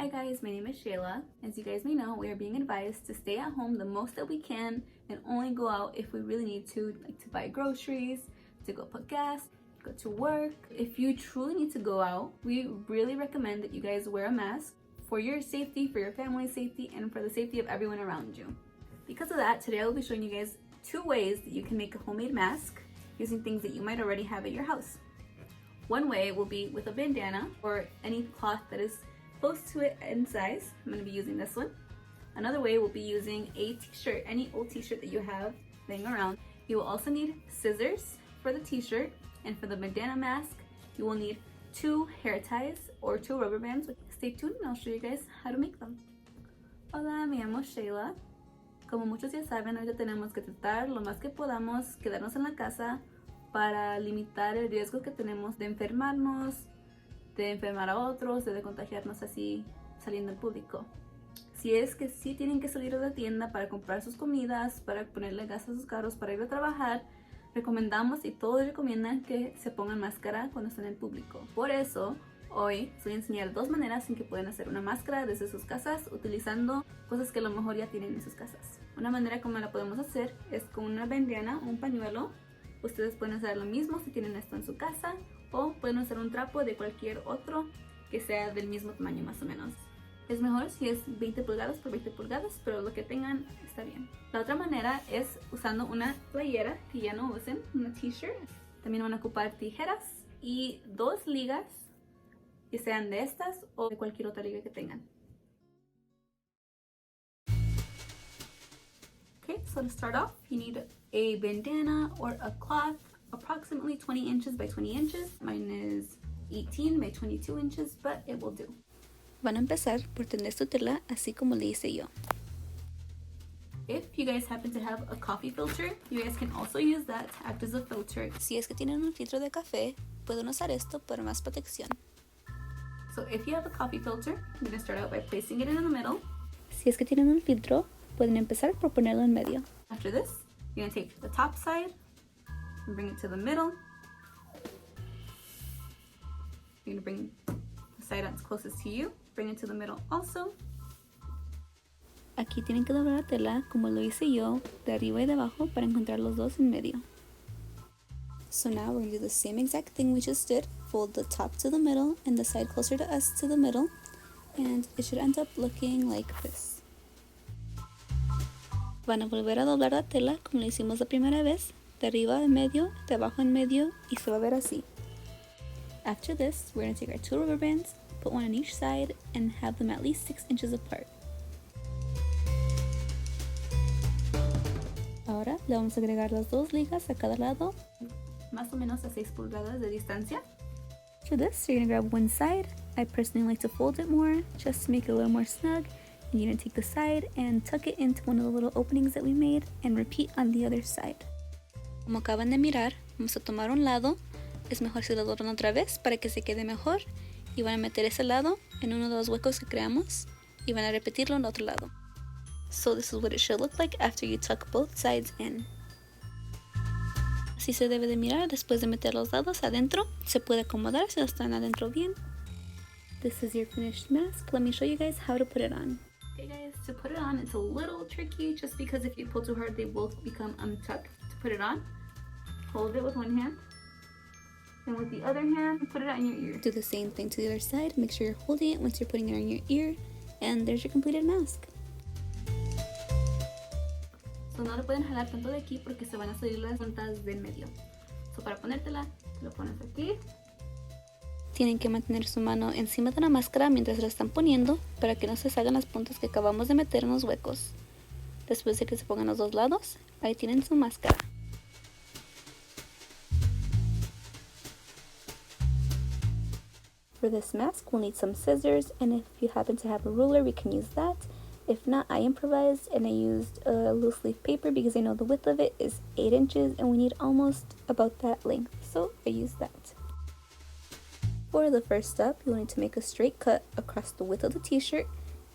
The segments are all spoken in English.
Hi guys, my name is Shayla. As you guys may know, we are being advised to stay at home the most that we can and only go out if we really need to, like to buy groceries, to go put gas, go to work. If you truly need to go out, we really recommend that you guys wear a mask for your safety, for your family's safety, and for the safety of everyone around you. Because of that, today I will be showing you guys 2 ways that you can make a homemade mask using things that you might already have at your house. One way will be with a bandana or any cloth that is close to it in size. I'm going to be using this one. Another way will be using a t-shirt, any old t-shirt that you have laying around. You will also need scissors for the t-shirt, and for the bandana mask, you will need 2 hair ties or 2 rubber bands. Stay tuned and I'll show you guys how to make them. Hola, me llamo Shayla. Como muchos ya saben, ahorita tenemos que tratar lo más que podamos quedarnos en la casa para limitar el riesgo que tenemos de enfermarnos, de enfermar a otros, de contagiarnos así saliendo en público. Si es que sí tienen que salir a la tienda para comprar sus comidas, para ponerle gas a sus carros, para ir a trabajar, recomendamos y todos recomiendan que se pongan máscara cuando estén en público. Por eso, hoy les voy a enseñar 2 maneras en que pueden hacer una máscara desde sus casas utilizando cosas que a lo mejor ya tienen en sus casas. Una manera como la podemos hacer es con una bandana o un pañuelo. Ustedes pueden hacer lo mismo si tienen esto en su casa, o pueden usar un trapo de cualquier otro que sea del mismo tamaño más o menos. Es mejor si es 20 pulgadas por 20 pulgadas, pero lo que tengan está bien. La otra manera es usando una playera que ya no usen, una t-shirt. También van a ocupar tijeras y 2 ligas, que sean de estas o de cualquier otra liga que tengan. Okay, so to start off, you need a bandana or a cloth approximately 20 inches by 20 inches. Mine is 18 by 22 inches, but it will do. Van a empezar por tender su tela así como le hice yo. If you guys happen to have a coffee filter, you guys can also use that to act as a filter. Si es que tienen un filtro de café, pueden usar esto para más protección. So if you have a coffee filter, you're going to start out by placing it in the middle. Si es que tienen un filtro, pueden empezar por ponerlo en medio. After this, you're going to take the top side and bring it to the middle. You're going to bring the side that's closest to you, bring it to the middle also. Aquí tienen que doblar la tela como lo hice yo, de arriba y de abajo, para encontrar los dos en medio. So now we're going to do the same exact thing we just did. Fold the top to the middle and the side closer to us to the middle, and it should end up looking like this. Van a volver a doblar la tela como lo hicimos la primera vez, de arriba en medio, de abajo en medio, y se va a ver así. After this, we're going to take our 2 rubber bands, put one on each side, and have them at least 6 inches apart. Ahora le vamos a agregar las 2 ligas a cada lado, más o menos a 6 pulgadas de distancia. For this, you're going to grab one side. I personally like to fold it more, just to make it a little more snug. And you're going to take the side and tuck it into one of the little openings that we made, and repeat on the other side. Como acaban de mirar, vamos a tomar un lado. Es mejor si lo doblan otra vez para que se quede mejor, y van a meter ese lado en uno de los huecos que creamos y van a repetirlo en el otro lado. So this is what it should look like after you tuck both sides in. Así se debe de mirar después de meter los lados adentro. Se puede acomodar si están adentro bien. This is your finished mask. Let me show you guys how to put it on. Okay guys, to put it on, it's a little tricky just because if you pull too hard, they will become untucked. To put it on, hold it with one hand, and with the other hand, put it on your ear. Do the same thing to the other side. Make sure you're holding it once you're putting it on your ear, and there's your completed mask. So no lo pueden jalar tanto de aquí porque se van a salir las puntas del medio. So para ponértela, lo pones aquí. Tienen que mantener su mano encima de la máscara mientras la están poniendo para que no se salgan las puntas que acabamos de meter en los huecos. Después de que se pongan los 2 lados, ahí tienen su máscara. For this mask, we'll need some scissors, and if you happen to have a ruler, we can use that. If not, I improvised and I used a loose leaf paper because I know the width of it is 8 inches and we need almost about that length, so I used that. For the first step, you'll need to make a straight cut across the width of the t-shirt,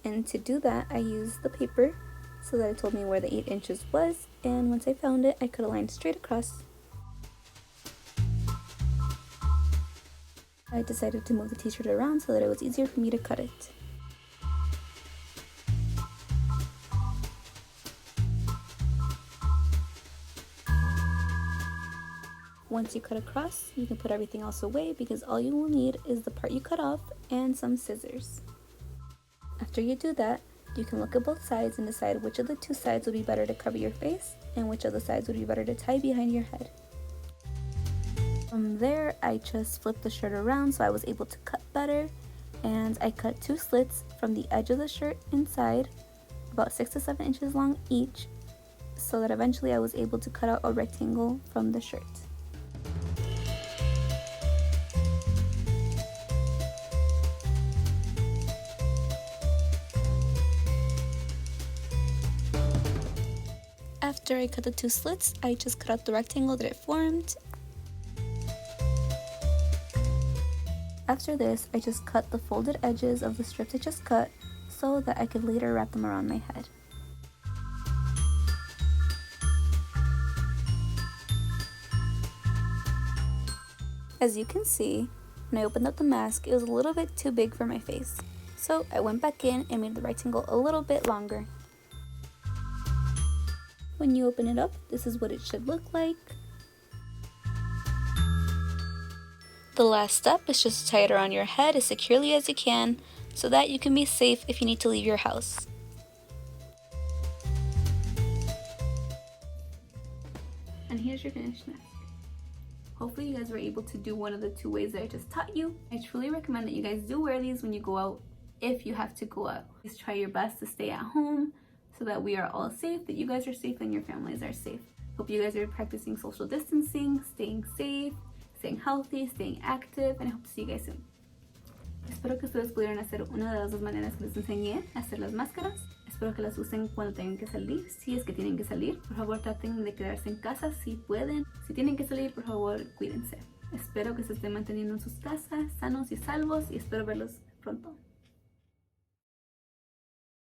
and to do that, I used the paper so that it told me where the 8 inches was, and once I found it, I cut a line straight across. I decided to move the t-shirt around so that it was easier for me to cut it. Once you cut across, you can put everything else away because all you will need is the part you cut off and some scissors. After you do that, you can look at both sides and decide which of the two sides would be better to cover your face and which of the sides would be better to tie behind your head. From there, I just flipped the shirt around so I was able to cut better, and I cut 2 slits from the edge of the shirt inside, about 6 to 7 inches long each, so that eventually I was able to cut out a rectangle from the shirt. After I cut the 2 slits, I just cut out the rectangle that it formed. After this, I just cut the folded edges of the strips I just cut so that I could later wrap them around my head. As you can see, when I opened up the mask, it was a little bit too big for my face. So I went back in and made the rectangle a little bit longer. When you open it up, this is what it should look like. The last step is just to tie it around your head as securely as you can so that you can be safe if you need to leave your house. And here's your finished mask. Hopefully you guys were able to do one of the 2 ways that I just taught you. I truly recommend that you guys do wear these when you go out, if you have to go out. Please try your best to stay at home so that we are all safe, that you guys are safe and your families are safe. Hope you guys are practicing social distancing, staying safe, staying healthy, staying active, and I hope to see you guys soon. Espero que ustedes pudieran hacer una de las 2 maneras que les enseñé, hacer las máscaras. Espero que las usen cuando tengan que salir, si es que tienen que salir. Por favor, traten de quedarse en casa si pueden. Si tienen que salir, por favor, cuídense. Espero que se estén manteniendo en sus casas, sanos y salvos, y espero verlos pronto.